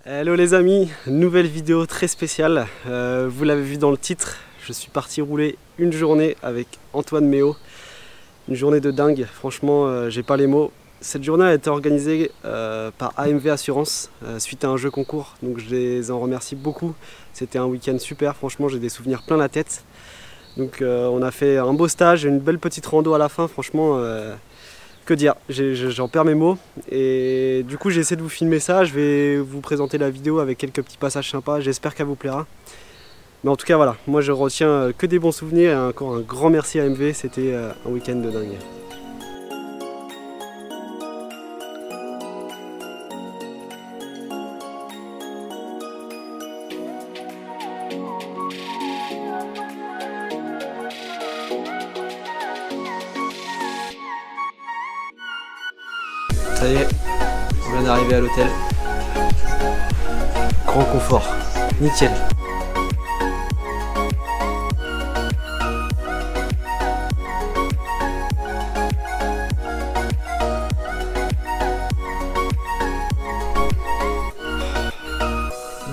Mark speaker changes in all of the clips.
Speaker 1: Hello les amis, nouvelle vidéo très spéciale. Vous l'avez vu dans le titre, je suis parti rouler une journée avec Antoine Méo. Une journée de dingue, franchement j'ai pas les mots. Cette journée a été organisée par AMV Assurance suite à un jeu concours, donc je les en remercie beaucoup. C'était un week-end super, franchement j'ai des souvenirs plein la tête. Donc on a fait un beau stage, une belle petite rando à la fin, franchement que dire, j'en perds mes mots. Et du coup j'ai essayé de vous filmer ça, je vais vous présenter la vidéo avec quelques petits passages sympas, j'espère qu'elle vous plaira. Mais en tout cas voilà, moi je retiens que des bons souvenirs et encore un grand merci à AMV, c'était un week-end de dingue. Ça y est, on vient d'arriver à l'hôtel. Grand confort, nickel.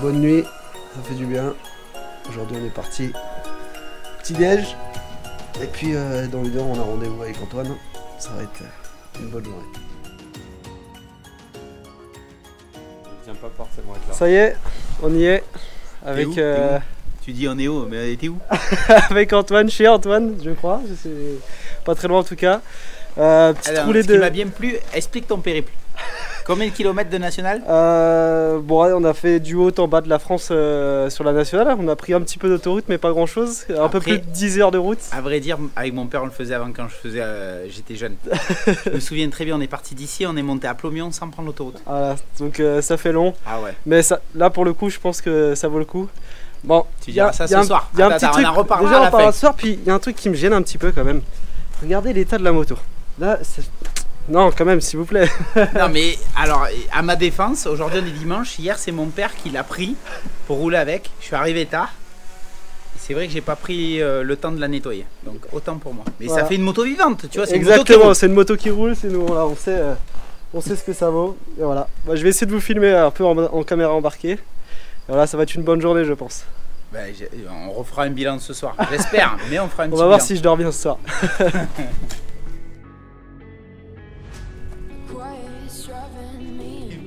Speaker 1: Bonne nuit, ça fait du bien. Aujourd'hui on est parti petit déj. Et puis dans une heure on a rendez-vous avec Antoine. Ça va être une bonne journée.
Speaker 2: Pas forcément être là.
Speaker 1: Ça y est, on y est avec.
Speaker 2: Tu dis on est où, mais elle était où?
Speaker 1: Avec Antoine, chez Antoine, je crois. C'est pas très loin en tout cas. Petite roulée
Speaker 2: ce qui m'a bien plu, explique ton périple. Combien de kilomètres de national?
Speaker 1: Bon, on a fait du haut en bas de la France sur la nationale. On a pris un petit peu d'autoroute, mais pas grand chose. Un peu plus de 10 heures de route.
Speaker 2: À vrai dire, avec mon père, on le faisait avant quand j'étais jeune. Je me souviens très bien, on est parti d'ici, on est monté à Plomion sans prendre l'autoroute.
Speaker 1: Voilà, donc ça fait long.
Speaker 2: Ah ouais.
Speaker 1: Mais ça, là, pour le coup, je pense que ça vaut le coup. Bon,
Speaker 2: tu diras ça ce soir.
Speaker 1: Il y a un petit truc.
Speaker 2: On en reparlera
Speaker 1: déjà,
Speaker 2: à la fin.
Speaker 1: Ce soir, puis il y a un truc qui me gêne un petit peu quand même. Regardez l'état de la moto. Là, non, quand même, s'il vous plaît.
Speaker 2: Non, mais alors, à ma défense, aujourd'hui on est dimanche. Hier, c'est mon père qui l'a pris pour rouler avec. Je suis arrivé tard. C'est vrai que j'ai pas pris le temps de la nettoyer. Donc, autant pour moi. Mais voilà. Ça fait une moto vivante, tu vois.
Speaker 1: Exactement, c'est une moto qui roule. C'est nous, voilà, on sait ce que ça vaut. Et voilà. Bah, je vais essayer de vous filmer un peu en caméra embarquée. Et voilà, ça va être une bonne journée, je pense.
Speaker 2: Bah, on refera un bilan ce soir. J'espère, mais on fera un petit bilan.
Speaker 1: On va voir si je dors bien ce soir.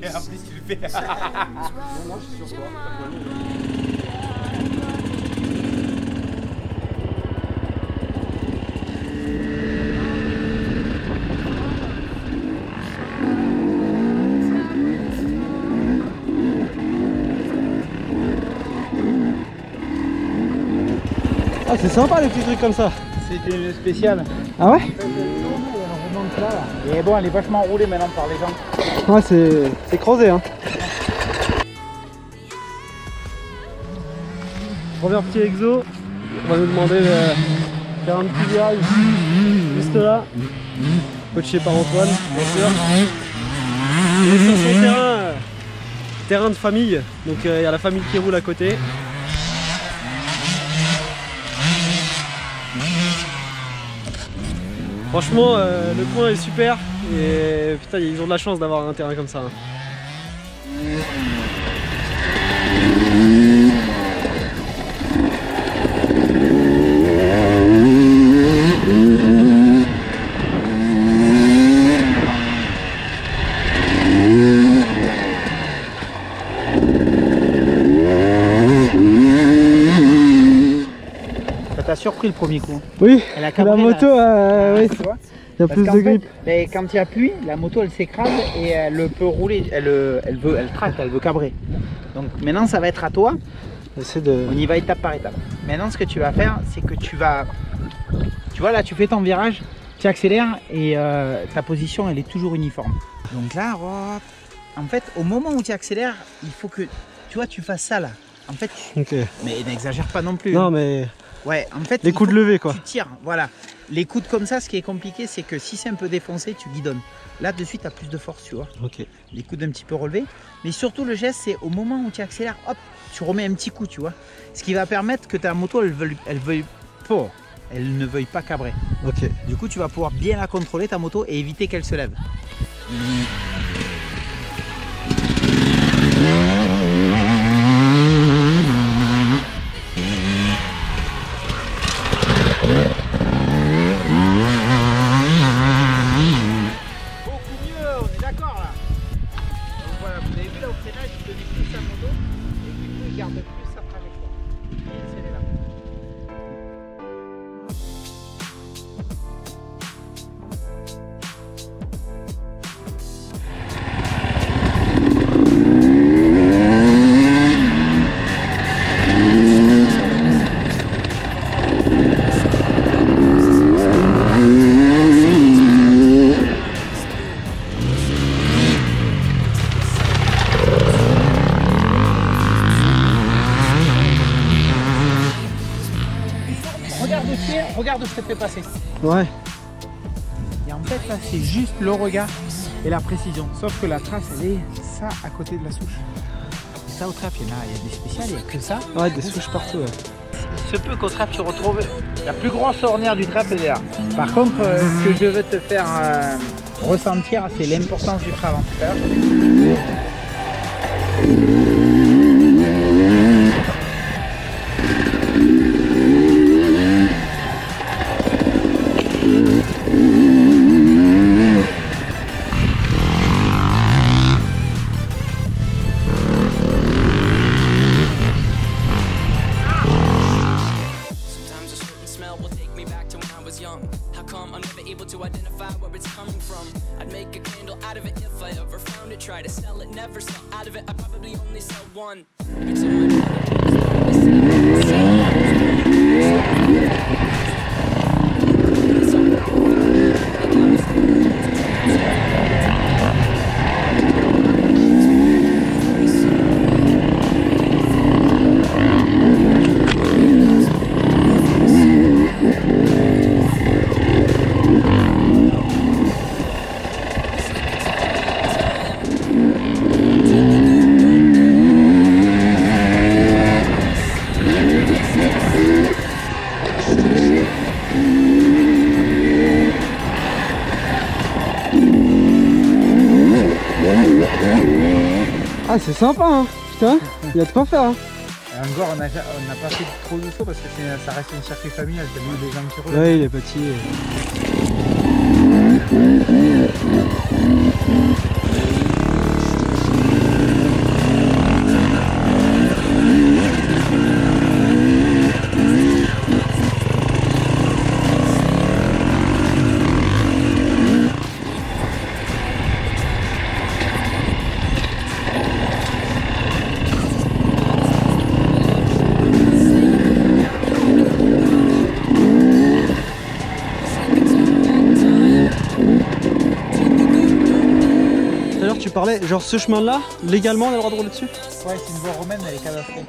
Speaker 2: Et en plus tu le fais.
Speaker 1: Non, je suis sur toi. Ah, c'est sympa les petits trucs comme ça.
Speaker 2: C'était une spéciale.
Speaker 1: Ah ouais?
Speaker 2: Et bon, elle est vachement roulée maintenant par les gens.
Speaker 1: Ouais, c'est creusé hein. Premier petit exo, on va nous demander de faire un petit virage juste là, coaché par Antoine bien sûr. Il est sur son terrain de famille, donc il y a la famille qui roule à côté. Franchement le coin est super et putain ils ont de la chance d'avoir un terrain comme ça.
Speaker 2: Ça t'a surpris le premier coup?
Speaker 1: Oui,
Speaker 2: elle a cabré,
Speaker 1: la moto, oui, il y a plus de grip.
Speaker 2: Mais quand il y a pluie, la moto elle s'écrase et elle peut rouler, elle traque, elle veut cabrer. Donc maintenant ça va être à toi. On y va étape par étape. Maintenant ce que tu vas faire, c'est que tu vois là tu fais ton virage, tu accélères et ta position elle est toujours uniforme. Donc là, hop, en fait au moment où tu accélères, il faut que tu fasses ça là. En fait,
Speaker 1: okay.
Speaker 2: Mais n'exagère pas non plus.
Speaker 1: Non mais...
Speaker 2: Ouais, en fait,
Speaker 1: les coudes levés quoi.
Speaker 2: Tu tires, voilà. Les coudes comme ça, ce qui est compliqué, c'est que si c'est un peu défoncé, tu guidonnes. Là, de suite, tu as plus de force, tu vois.
Speaker 1: Ok.
Speaker 2: Les coudes un petit peu relevés. Mais surtout, le geste, c'est au moment où tu accélères, hop, tu remets un petit coup, tu vois. Ce qui va permettre que ta moto, elle ne veuille pas cabrer.
Speaker 1: Ok.
Speaker 2: Du coup, tu vas pouvoir bien la contrôler, ta moto, et éviter qu'elle se lève. Vous avez vu là au freinage, il tenait plus sa moto et du coup il garde plus sa trajectoire. Serrez là. Regarde ce que tu fais passer.
Speaker 1: Ouais.
Speaker 2: Et en fait là c'est juste le regard et la précision. Sauf que la trace elle est ça à côté de la souche. Et ça au trap il y a des spéciales, il n'y a que ça.
Speaker 1: Ouais, des souches partout. Ouais.
Speaker 2: Il se peut qu'au trap tu retrouves la plus grosse ornière du trap elle est là. Par contre ce que je veux te faire ressentir c'est l'importance du frein avant tout à l'heure.
Speaker 3: Try to sell it, never sell out of it. I probably only sell one.
Speaker 1: Ah, c'est sympa, hein. Putain, il y a de quoi faire. Hein.
Speaker 2: Encore, on n'a pas fait trop de saut parce que ça reste une circuit familial, c'est lui des gens qui roulent.
Speaker 1: Ouais, il est petit. Tu parlais, genre ce chemin là, légalement on a le droit de rouler dessus?
Speaker 2: Ouais, c'est une voie romaine, elle est cadastrée.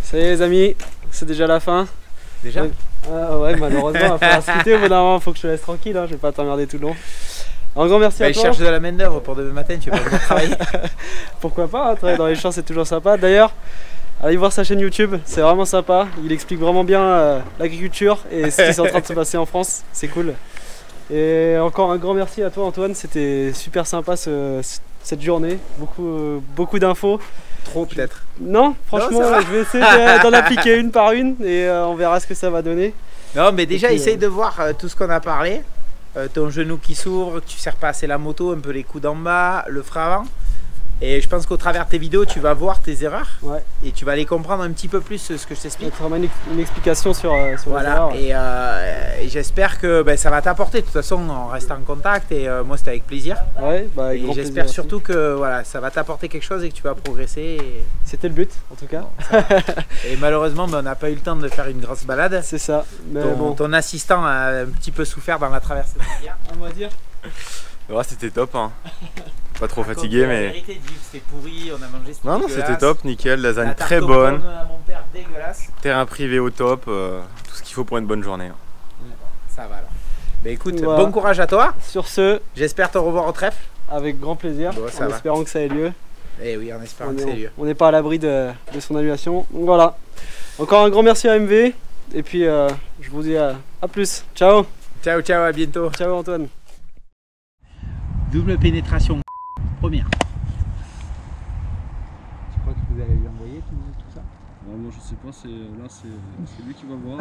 Speaker 1: Ça y est les amis, c'est déjà la fin.
Speaker 2: Déjà?
Speaker 1: Ouais, malheureusement, il va falloir se quitter. Au bout d'un moment, il faut que je te laisse tranquille, hein, je vais pas t'emmerder tout le long. Un grand merci à
Speaker 2: toi.
Speaker 1: toi.
Speaker 2: Je cherche de la main d'œuvre pour demain matin, tu vas venir travailler.
Speaker 1: Pourquoi pas, hein, travailler dans les champs c'est toujours sympa. D'ailleurs, allez voir sa chaîne YouTube, c'est vraiment sympa. Il explique vraiment bien l'agriculture et ce qui est en train de se passer en France, c'est cool. Et encore un grand merci à toi Antoine, c'était super sympa cette journée, beaucoup d'infos.
Speaker 2: Trop peut-être.
Speaker 1: Non, franchement, non, je vais essayer d'en appliquer une par une et on verra ce que ça va donner.
Speaker 2: Non, mais déjà, essaye de voir tout ce qu'on a parlé. Ton genou qui s'ouvre, que tu ne serres pas assez la moto, un peu les coudes en bas, le frein avant. Et je pense qu'au travers de tes vidéos, tu vas voir tes erreurs. Ouais. Et tu vas les comprendre un petit peu plus ce que je t'explique.
Speaker 1: C'est vraiment une explication sur
Speaker 2: voilà.
Speaker 1: les erreurs.
Speaker 2: Et j'espère que ça va t'apporter. De toute façon, on reste en contact et moi, c'était avec plaisir.
Speaker 1: Ouais, avec grand plaisir.
Speaker 2: J'espère surtout que voilà, ça va t'apporter quelque chose et que tu vas progresser. Et...
Speaker 1: C'était le but, en tout cas.
Speaker 2: Bon, et malheureusement, on n'a pas eu le temps de faire une grosse balade.
Speaker 1: C'est ça. Mais
Speaker 2: ton assistant a un petit peu souffert dans la traversée.
Speaker 1: On va dire.
Speaker 4: Ouais, c'était top, hein. Pas trop fatigué, mais...
Speaker 2: La vérité, c'était pourri, on a mangé,
Speaker 4: non, c'était top, nickel, lasagne très bonne.
Speaker 2: À mon père, dégueulasse.
Speaker 4: Terrain privé au top, tout ce qu'il faut pour une bonne journée.
Speaker 2: Ça va alors. Bah écoute,
Speaker 1: Voilà.
Speaker 2: bon courage à toi.
Speaker 1: Sur ce,
Speaker 2: J'espère te revoir au trèfle.
Speaker 1: avec grand plaisir,
Speaker 2: Bon, ça
Speaker 1: en
Speaker 2: va.
Speaker 1: espérant que ça ait lieu.
Speaker 2: Et oui, en espérant que c'est lieu.
Speaker 1: On n'est pas à l'abri de son annulation. Donc voilà. Encore un grand merci à MV. Et puis je vous dis à plus. Ciao.
Speaker 2: Ciao, ciao, à bientôt.
Speaker 1: Ciao Antoine.
Speaker 2: Double pénétration. Première. Je crois que vous allez lui envoyer tout ça.
Speaker 5: Moi je sais pas, c'est lui qui va voir.